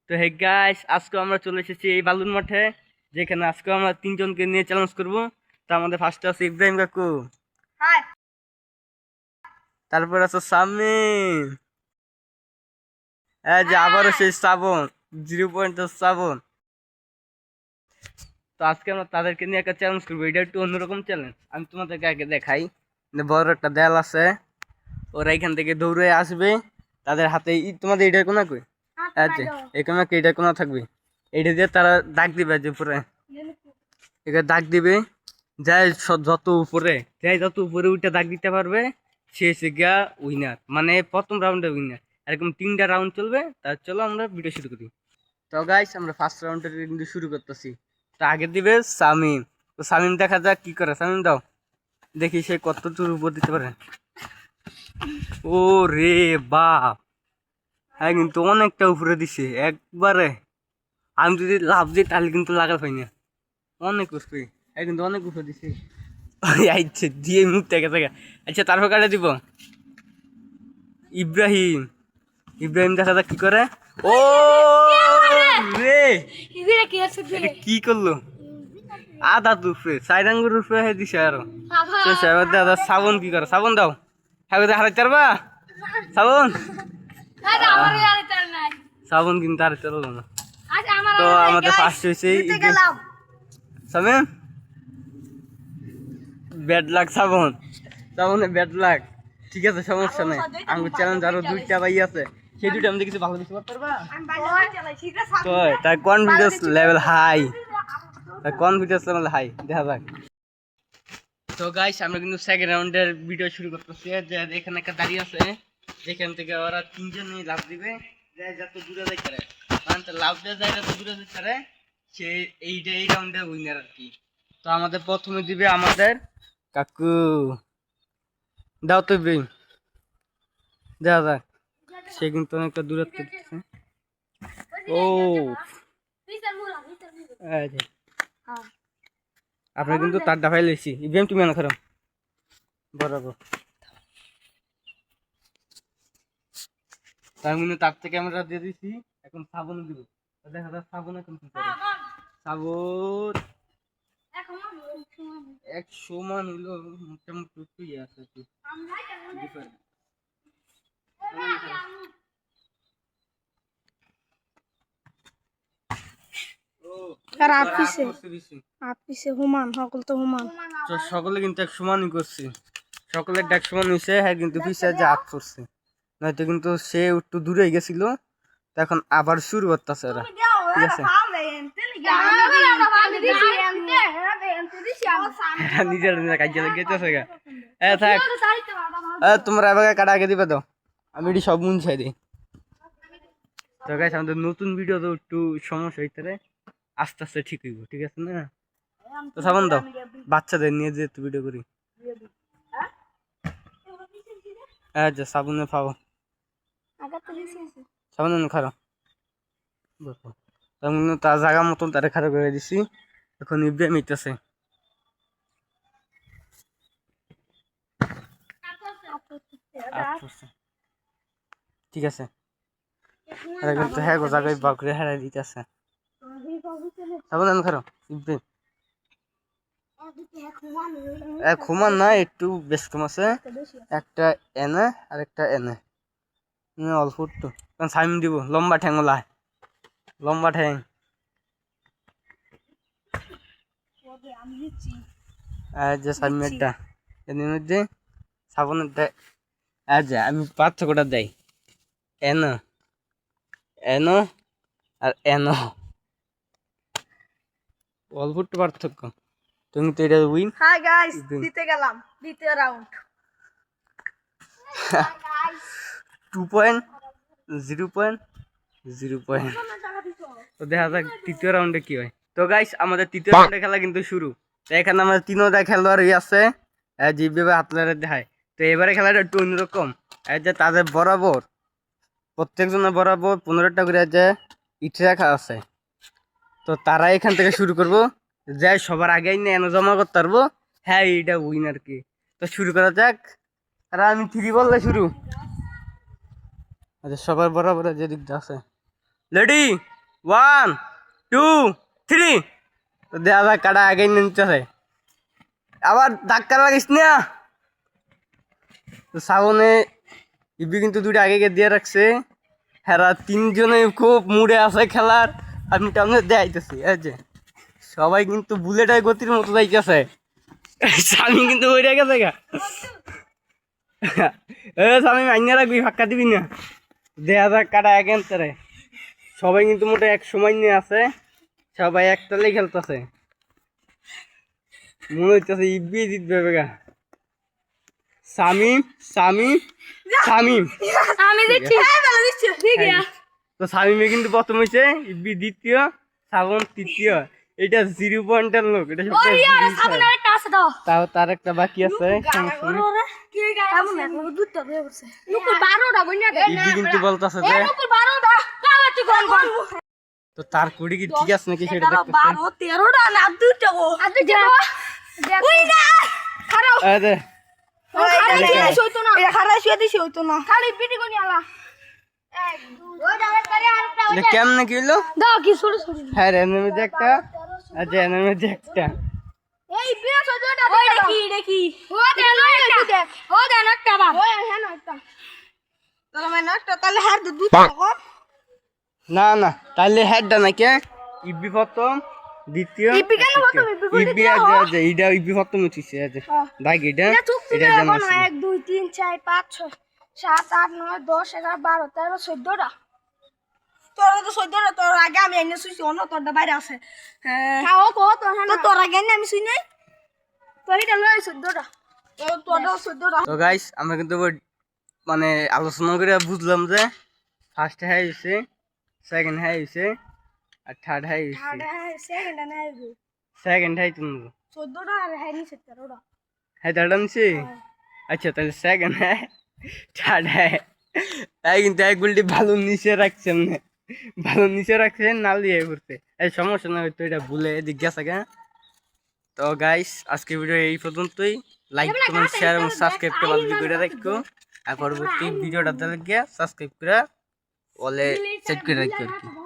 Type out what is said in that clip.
তো hey guys, আজকে আমরা চলে এসেছি এই বালুর মাঠে, যেখানে আজকে আমরা তিনজনকে নিয়ে চ্যালেঞ্জ করব। তো আমাদের ফার্স্টে আছে ইব্রাহিম কাকু, হাই। তারপর আছে সামিন, এই যে আবারও সেই শ্রাবণ, 0 পয়েন্ট শ্রাবণ। তো আজকে আমরা তাদেরকে নিয়ে একটা চ্যালেঞ্জ করবো, এটা একটু অন্যরকম চ্যালেঞ্জ। আমি তোমাদেরকে আগে দেখাই, বড় একটা দেয়াল আছে, ওরা এখান থেকে দৌড়ে আসবে, তাদের হাতে তোমাদের এটার কোনা কই, এই কোনা এটার কোনা থাকবে, এইটা দিয়ে তারা ডাক দিবে, যে উপরে এটা দাগ দিবে, যাই যত উপরে উঠে দাগ দিতে পারবে সে হচ্ছে গিয়া উইনার, মানে প্রথম রাউন্ডে উইনার। এরকম 3টা রাউন্ড চলবে। তার চলো আমরা ভিডিও শুরু করি। তো গাইস, আমরা ফার্স্ট রাউন্ডে কিন্তু শুরু করতেছি। তো আগে দিবে সামিম। তো সামিম দেখা যাক কি করে। সামিম দাও, দেখি সে কতটুর উপর দিতে পারে। ও রে বাপ, হ্যাঁ কিন্তু অনেকটা উপরে দিছে একবারে। আমি যদি লাভ দিই তাহলে কিন্তু লাগাল পাই না, অনেক উপরে, কিন্তু অনেক উপরে দিছে। আচ্ছা দিয়ে মুখ থেকে থেকে। আচ্ছা তারপর কাটা দিব ইব্রাহিম। ইব্রাহিম দেখা যাক কি করে। ও রে, এটা কি করলো? আধা উপরে, সাইরাঙ্গুর উপরে দিছে আরো। দাদা শ্রাবণ কি করে? শ্রাবণ দাও, হ্যাঁ হারাই চারবা শ্রাবণ। শ্রাবণ কিন্তু আর চললো না। তো আমাদের ফার্স্ট হয়েছে সামিম। ব্যাড লাক শ্রাবণ, শ্রাবণে ব্যাড লাক। ঠিক আছে, সমস্যা নেই। আমার চ্যালেঞ্জ আরো 2টা ভাই আছে, সেই 2টা আমি কিছু ভালো কিছু করতে পারবা। তো তার কনফিডেন্স লেভেল হাই, দেখা যাক। তো গাইস, আমরা কিন্তু সেকেন্ড রাউন্ডের ভিডিও শুরু করতেছি। যে এখানে একটা দাঁড়িয়ে আছে, যেখান থেকে ওরা তিনজনই লাভ দিবে, যত দূরে যাই পারে, মানে লাভ দেওয়া যায় যত দূরে যাই পারে, সে এই রাউন্ডে উইনার আর কি। তো আমাদের প্রথমে দিবে আমাদের কাকু। দাও তো ইব্রাহিম, দেখা যাক। সে কিন্তু অনেকটা দূরত্ব দিচ্ছে। ও আপনার কিন্তু তার ডাফাই লেছি। ইব্রাহিম তুমি না খারাপ বরাবর, তার মানে তার থেকে আমরা দিয়ে দিচ্ছি। এখন শ্রাবণ দিব, দেখা যাক শ্রাবণ এখন কি করে। শ্রাবণ এক সমান হইলো, মোটামুটি একটু ইয়ে আছে আর কি। সকলে কিন্তু এক সমানই করছে, সকলের ডাক সমান হয়েছে। হ্যাঁ কিন্তু পিছিয়ে যে হাত পড়ছে, নয়তো কিন্তু সে একটু দূরে গেছিল। এখন আবার শুরু করতেছে ওরা, ঠিক আছে। নিজের কাজে গেছে গা। থাক, তোমরা এবার কাটা আগে দিবে তো, আমি এটি সব মুনছাই দিই। তো গাইস, আমাদের নতুন ভিডিও তো একটু সমস্যা হইতে পারে, আস্তে আস্তে ঠিক হইব, ঠিক আছে না? তো সাবান দাও, বাচ্চাদের নিয়ে যেহেতু ভিডিও করি। আচ্ছা সাবুনে খাও, সাবুনে খাও। তার জায়গা মতন তারা খারাপ করে দিছি। এখন ইব্রাহিম ইতেছে, ঠিক আছে। কিন্তু হ্যাঁ গো জায়গায় বাকরে হারাই দিতেছে। সাবুন খারো ইব্রাহিম, খুমান না, একটু বেশ কম আছে। একটা এনে আর একটা এনে, অল্প একটু। সাইম দিব, লম্বা ঠ্যাংলা, লম্বা ঠ্যাং। যে সাইমেরটা এর মধ্যে সাবুনেরটা, আচ্ছা আমি পার্থক্যটা দেই। এনো এনো আর এনো, অল্প একটু পার্থক্য। তুমি তো এটা উইন। হাই গাইস, জিতে গেলাম দ্বিতীয় রাউন্ড। 2.0 তো দেখা যাক তৃতীয় রাউন্ডে কি হয়। তো গাইস, আমাদের তৃতীয় রাউন্ডে খেলা কিন্তু শুরু। তো এখানে আমাদের 3টা খেলোয়াড়ই আছে, যেভাবে হাতলারে দেখায়। তো এবারে খেলাটা একটু অন্যরকম, যে তাদের বরাবর, প্রত্যেকজনের বরাবর 15টা করে যে ইট রাখা আছে। তো তারা এখান থেকে শুরু করবো, যাই সবার আগেই না এনে জমা করতে পারবো, হ্যাঁ এইটা উইনার কি। তো শুরু করা যাক। আর আমি 3 বললে শুরু। আচ্ছা সবার বরাবর যে দিকটা আছে, রেডি 1 2 3 তো দেখা যাক কাটা আগে নিতেছে আবার ধাক্কা লাগিস না তো শ্রাবণে ইবি কিন্তু দুটো আগে দিয়ে রাখছে হেরা তিনজনে খুব মুডে আছে খেলার আমি টামনে দেখাইতেছি এই যে সবাই কিন্তু বুলেটের গতির মতো যাইতেছে স্বামী কিন্তু ওইটা গেছে গা স্বামী আইনা রাখবি ফাঁকা দিবি না দেখা যাক কাটা আগে তারে সবাই কিন্তু মোটে এক সময় নিয়ে আছে সবাই একটালেই খেলতেছে মনে হইতেছে ইবি জিতবে বেগা সামিম সামিম সামিম আমি দিচ্ছি হ্যাঁ ভালো দিচ্ছি ঠিক আছে তো সামিমে কিন্তু প্রথম হয়েছে ইবি দ্বিতীয় শ্রাবণ তৃতীয় এটা 0 পয়েন্টের লোক এটা ওই আর সামনে একটা আছে দাও তাও তার একটা বাকি আছে কি গায় না দুধটা দিয়ে বসে নুকুর 12টা বইনা দে ইবি কিন্তু বলতাছে যে নুকুর 12টা কালা তুই কোন কোন তো তার কুড়ি কি ঠিক আছে নাকি সেটা দেখতেছে 12 13টা না দুধটা গো ওই না খারাপ এই দে খালি পিটি কোনি আলা 1 2 ওই ডালে করে আরেকটা এটা কেমনে কি হলো দাও কি ছোট ছোট হ্যাঁ রে এর মধ্যে একটা আচ্ছা এর মধ্যে একটা এই বিনা সজটা ওই দেখি ও দেন একটা ও দেন একটা বাপ ওই হ্যাঁ না একটা তাহলে মানে একটা তাহলে হার দুধ কম না না তাহলে হেডটা না কে ইবি প্রথম দ্বিতীয় ইবি কেন প্রথম? ইবি বলে ইবি দিয়া আছে এইটা ইবি প্রথম উঠিছে আছে দাগ এটা এটা এটা জানা আছে 1 2 3 4 5 6 7 8 9 10 11 12 13 14টা তোর তো 14টা তোর আগে আমি এনে শুইছি অন্য তোরটা বাইরে আছে হ্যাঁ খাও কো তো হ্যাঁ তো তোর আগে আমি শুই নাই তোর এটা লয় 14টা তোরটা 14টা তো গাইস আমরা কিন্তু মানে আলোচনা করে বুঝলাম যে ফার্স্ট হাই হইছে সেকেন্ড হাই হইছে আর থার্ড হাই হইছে হ্যাঁ সেকেন্ড না সেকেন্ড হাই তুমি 14টা আর হ্যাঁ নি 17টা হাই দাঁড়ান নিছি আচ্ছা তাহলে সেকেন্ড হাই থার্ড হাই তাই কিন্তু এক গুলটি ভালো নিচে রাখছেন না ভালো নিচে রাখছেন না লিয়ে করতে এই সমস্যা না হয়তো এটা ভুলে জিজ্ঞাসা কেন তো গাইস আজকে ভিডিও এই পর্যন্তই লাইক কমেন্ট শেয়ার এবং সাবস্ক্রাইব করে রাখো আর পরবর্তী ভিডিওটা দেখে সাবস্ক্রাইব করে অলে সেট করে রাখো আর কি